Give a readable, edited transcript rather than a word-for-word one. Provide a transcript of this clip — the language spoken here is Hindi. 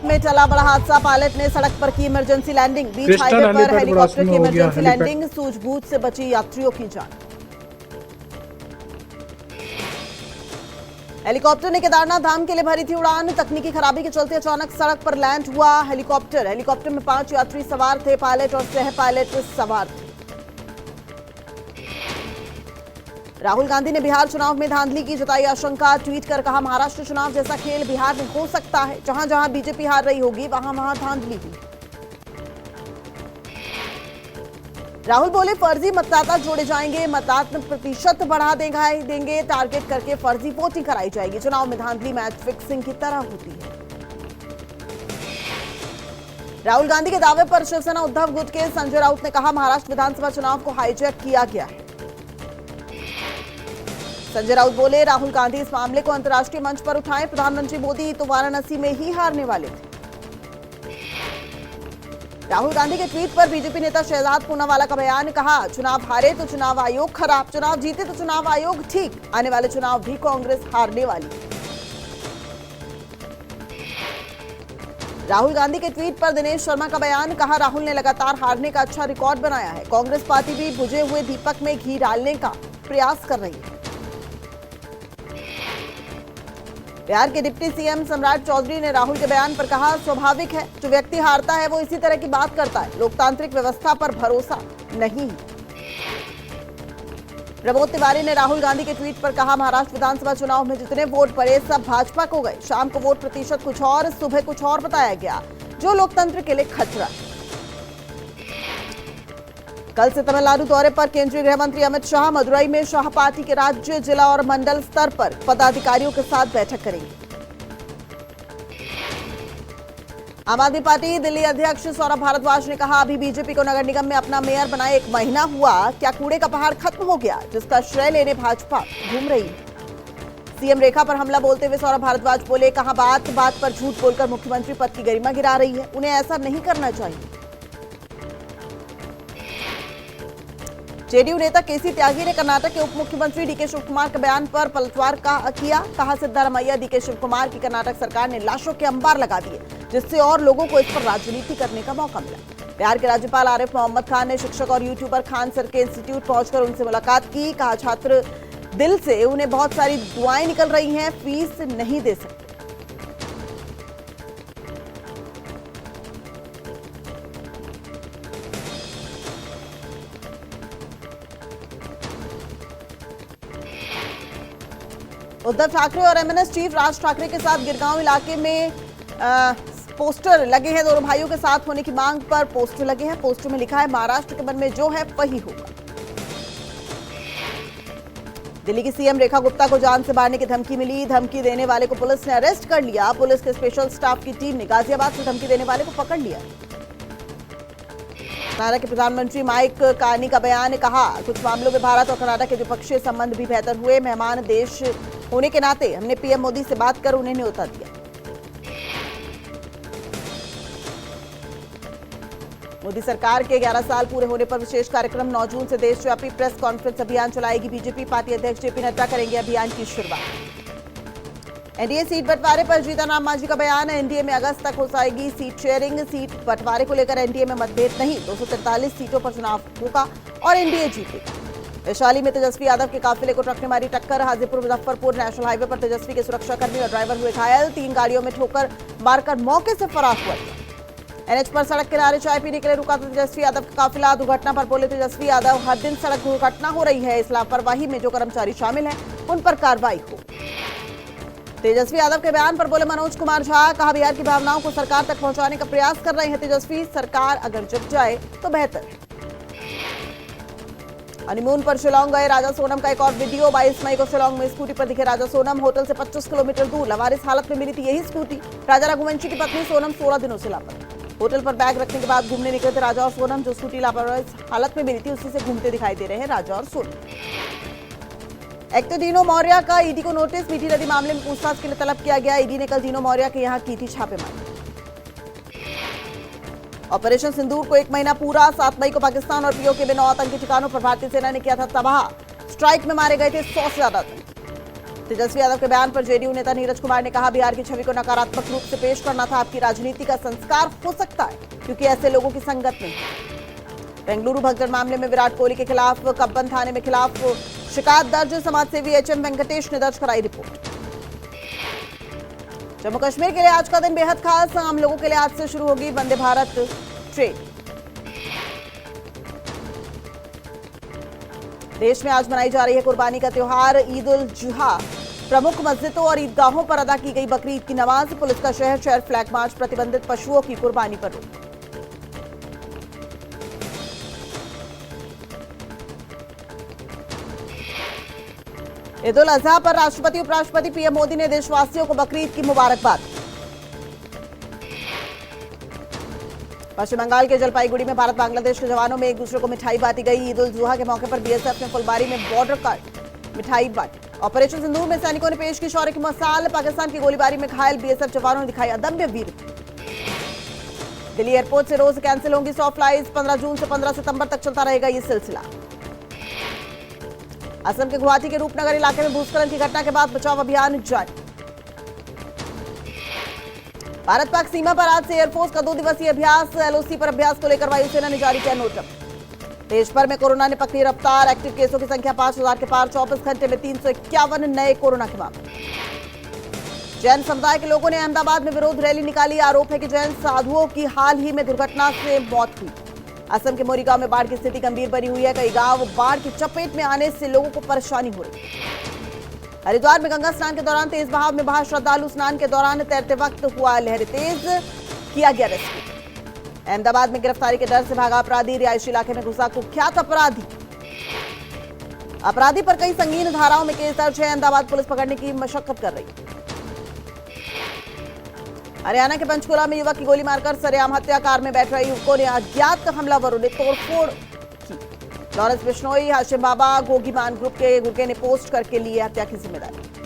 में चला बड़ा हादसा, पायलट ने सड़क पर की इमरजेंसी लैंडिंग, बीच हाईवे पर हेलीकॉप्टर की इमरजेंसी लैंडिंग, सूझबूझ से बची यात्रियों की जान। हेलीकॉप्टर ने केदारनाथ धाम के लिए भरी थी उड़ान, तकनीकी खराबी के चलते अचानक सड़क पर लैंड हुआ हेलीकॉप्टर में 5 यात्री सवार थे, पायलट और सह पायलट सवार थे। राहुल गांधी ने बिहार चुनाव में धांधली की जताई आशंका, ट्वीट कर कहा महाराष्ट्र चुनाव जैसा खेल बिहार में हो सकता है, जहां जहां बीजेपी हार रही होगी वहां वहां धांधली हुई। राहुल बोले फर्जी मतदाता जोड़े जाएंगे, मतदान प्रतिशत बढ़ा देंगे, टारगेट करके फर्जी वोटिंग कराई जाएगी, चुनाव में धांधली मैच फिक्सिंग की तरह होती है। राहुल गांधी के दावे पर शिवसेना उद्धव गुट के संजय राउत ने कहा महाराष्ट्र विधानसभा चुनाव को हाईजैक किया गया है। संजय राउत बोले राहुल गांधी इस मामले को अंतर्राष्ट्रीय मंच पर उठाएं, प्रधानमंत्री मोदी तो वाराणसी में ही हारने वाले थे। राहुल गांधी के ट्वीट पर बीजेपी नेता शहजाद पूनावाला का बयान, कहा चुनाव हारे तो चुनाव आयोग खराब, चुनाव जीते तो चुनाव आयोग ठीक, आने वाले चुनाव भी कांग्रेस हारने वाली। राहुल गांधी के ट्वीट पर दिनेश शर्मा का बयान, कहा राहुल ने लगातार हारने का अच्छा रिकॉर्ड बनाया है, कांग्रेस पार्टी भी बुझे हुए दीपक में घी डालने का प्रयास कर रही है। बिहार के डिप्टी सीएम सम्राट चौधरी ने राहुल के बयान पर कहा स्वाभाविक है, जो व्यक्ति हारता है वो इसी तरह की बात करता है, लोकतांत्रिक व्यवस्था पर भरोसा नहीं। प्रमोद तिवारी ने राहुल गांधी के ट्वीट पर कहा महाराष्ट्र विधानसभा चुनाव में जितने वोट पड़े सब भाजपा को गए, शाम को वोट प्रतिशत कुछ और, सुबह कुछ और बताया गया, जो लोकतंत्र के लिए खतरा है। कल से तमिलनाडु दौरे पर केंद्रीय गृह मंत्री अमित शाह, मदुरई में शाह पार्टी के राज्य, जिला और मंडल स्तर पर पदाधिकारियों के साथ बैठक करेंगे। आम आदमी पार्टी दिल्ली अध्यक्ष सौरभ भारद्वाज ने कहा अभी बीजेपी को नगर निगम में अपना मेयर बनाए 1 महीना हुआ, क्या कूड़े का पहाड़ खत्म हो गया, जिसका श्रेय लेने भाजपा घूम रही है। सीएम रेखा पर हमला बोलते हुए सौरभ भारद्वाज बोले, कहा बात बात पर झूठ बोलकर मुख्यमंत्री पद की गरिमा गिरा रही है, उन्हें ऐसा नहीं करना चाहिए। जेडीयू नेता केसी त्यागी ने कर्नाटक के उप मुख्यमंत्री डीके शिवकुमार के बयान पर पलटवार किया, कहा सिद्धारमैया डीके शिवकुमार की कर्नाटक सरकार ने लाशों के अंबार लगा दिए, जिससे और लोगों को इस पर राजनीति करने का मौका मिला। बिहार के राज्यपाल आरिफ मोहम्मद खान ने शिक्षक और यूट्यूबर खान सर के इंस्टीट्यूट पहुंचकर उनसे मुलाकात की, कहा छात्र दिल से उन्हें बहुत सारी दुआएं निकल रही हैं, फीस नहीं दे सकते। उद्धव ठाकरे और एमएनएस चीफ राज ठाकरे के साथ गिरगांव इलाके में पोस्टर लगे हैं, दोनों भाइयों के साथ होने की मांग पर पोस्टर लगे हैं। पोस्टर में लिखा है महाराष्ट्र के मन में जो है वही होगा। दिल्ली की सीएम रेखा गुप्ता को जान से मारने की धमकी मिली, धमकी देने वाले को पुलिस ने अरेस्ट कर लिया। पुलिस के स्पेशल स्टाफ की टीम ने गाजियाबाद से धमकी देने वाले को पकड़ लिया। कर्नाटक के प्रधानमंत्री माइक कार्नी का बयान, कहा कुछ मामलों में भारत और कर्नाटक के द्विपक्षीय संबंध भी बेहतर हुए, मेहमान देश होने के नाते हमने पीएम मोदी से बात कर उन्हें न्योता दिया। मोदी सरकार के 11 साल पूरे होने पर विशेष कार्यक्रम, 9 जून से देशव्यापी प्रेस कॉन्फ्रेंस अभियान चलाएगी बीजेपी। पार्टी अध्यक्ष जेपी नड्डा करेंगे अभियान की शुरुआत। एनडीए सीट बंटवारे पर जीतन राम मांझी का बयान, एनडीए में अगस्त तक हो जाएगी सीट शेयरिंग, सीट बंटवारे को लेकर एनडीए में मतभेद नहीं, 243 सीटों पर चुनाव होगा और एनडीए जीतेगा। वैशाली में तेजस्वी यादव के काफिले को ट्रक ने मारी टक्कर, हाजीपुर मुजफ्फरपुर नेशनल हाईवे पर तेजस्वी के सुरक्षाकर्मी और ड्राइवर हुए घायल, 3 गाड़ियों में ठोकर मारकर मौके से फरार हुआ। एनएच पर सड़क किनारे चाय पीने के लिए रुका था तेजस्वी यादव का काफिला, दुर्घटना पर बोले तेजस्वी यादव हर दिन सड़क दुर्घटना हो रही है, इस लापरवाही में जो कर्मचारी शामिल हैं उन पर कार्रवाई हो। तेजस्वी यादव के बयान पर बोले मनोज कुमार झा, कहा बिहार की भावनाओं को सरकार तक पहुंचाने का प्रयास कर रहे हैं तेजस्वी, सरकार अगर जग जाए तो बेहतर है। हनीमून पर शिलांग गए राजा सोनम का एक और वीडियो, 22 मई को शिलांग में स्कूटी पर दिखे राजा सोनम, होटल से 25 किलोमीटर दूर लवारिस हालत में मिली थी यही स्कूटी। राजा रघुवंशी की पत्नी सोनम 16 दिनों से लापता। होटल पर बैग रखने के बाद घूमने निकले थे राजा और सोनम, जो स्कूटी लापरवाही हालत में मिली थी उसी से घूमते दिखाई दे रहे हैं राजा और सोनम। एक्टर डीनो मौर्य का ईडी को नोटिस, मीठी नदी मामले में पूछताछ के लिए तलब किया गया। ईडी ने कल डीनो मौर्य के यहां की थी छापेमारी। ऑपरेशन सिंदूर को 1 महीना पूरा, 7 मई को पाकिस्तान और पीओके में 9 आतंकी ठिकानों पर भारतीय सेना ने किया था तबाह। स्ट्राइक में मारे गए थे 100 से ज्यादा आतंकी। तेजस्वी यादव के बयान पर जेडीयू नेता नीरज कुमार ने कहा, बिहार की छवि को नकारात्मक रूप से पेश करना था आपकी राजनीति का संस्कार हो सकता है, क्योंकि ऐसे लोगों की संगत नहीं। बेंगलुरु भगदड़ मामले में विराट कोहली के खिलाफ कब्बन थाने में खिलाफ शिकायत दर्ज, समाजसेवी एचएम वेंकटेश ने दर्ज कराई रिपोर्ट। जम्मू कश्मीर के लिए आज का दिन बेहद खास, आम लोगों के लिए आज से शुरू होगी वंदे भारत ट्रेन। देश में आज मनाई जा रही है कुर्बानी का त्योहार ईद उल जुहा। प्रमुख मस्जिदों और ईदगाहों पर अदा की गई बकरीद की नमाज। पुलिस का शहर शहर फ्लैग मार्च, प्रतिबंधित पशुओं की कुर्बानी पर रोक। ईद उल अजहा पर राष्ट्रपति उपराष्ट्रपति पीएम मोदी ने देशवासियों को बकरीद की मुबारकबाद। पश्चिम बंगाल के जलपाईगुड़ी में भारत बांग्लादेश के जवानों में एक दूसरे को मिठाई बांटी गई। ईद उल जुहा के मौके पर बीएसएफ ने फुलबारी में बॉर्डर कार्ड मिठाई बांटी। ऑपरेशन सिंदूर में सैनिकों ने पेश की शौर्य की मिसाल। पाकिस्तान की गोलीबारी में घायल बीएसएफ जवानों ने दिखाई अदम्य वीरता। दिल्ली एयरपोर्ट से रोज कैंसिल होंगी 100 फ्लाइट्स। 15 जून से 15 सितंबर तक चलता रहेगा ये सिलसिला। असम के गुवाहाटी के रूपनगर इलाके में भूस्खलन की घटना के बाद बचाव अभियान जारी। भारत पाक सीमा पर आज से एयरफोर्स का 2 दिवसीय अभ्यास। एलओसी पर अभ्यास को लेकर वायुसेना ने जारी किया नोटिस। देश भर में कोरोना ने पकड़ी रफ्तार। एक्टिव केसों की संख्या 5000 के पार। 24 घंटे में 351 नए कोरोना के मामले। जैन समुदाय के लोगों ने अहमदाबाद में विरोध रैली निकाली। आरोप है कि जैन साधुओं की हाल ही में दुर्घटना से मौत हुई। असम के मोरीगांव में बाढ़ की स्थिति गंभीर बनी हुई है। कई गांव बाढ़ की चपेट में आने से लोगों को परेशानी हो रही है। हरिद्वार में गंगा स्नान के दौरान तेज बहाव में बहा श्रद्धालु। स्नान के दौरान तैरते वक्त हुआ लहर तेज, किया गया रेस्क्यू। अहमदाबाद में गिरफ्तारी के डर से भागा अपराधी। रिहायशी इलाके में घुसा कुख्यात अपराधी पर कई संगीन धाराओं में केस दर्ज है। अहमदाबाद पुलिस पकड़ने की मशक्कत कर रही है। हरियाणा के पंचकुला में युवक की गोली मारकर सरेआम हत्या। कार में बैठ रहे युवकों ने अज्ञात हमलावरों ने तोड़फोड़ की। लॉरेंस बिश्नोई, हाशिम बाबा, गोगीमान ग्रुप के गुर्गे ने पोस्ट करके लिए हत्या की जिम्मेदारी।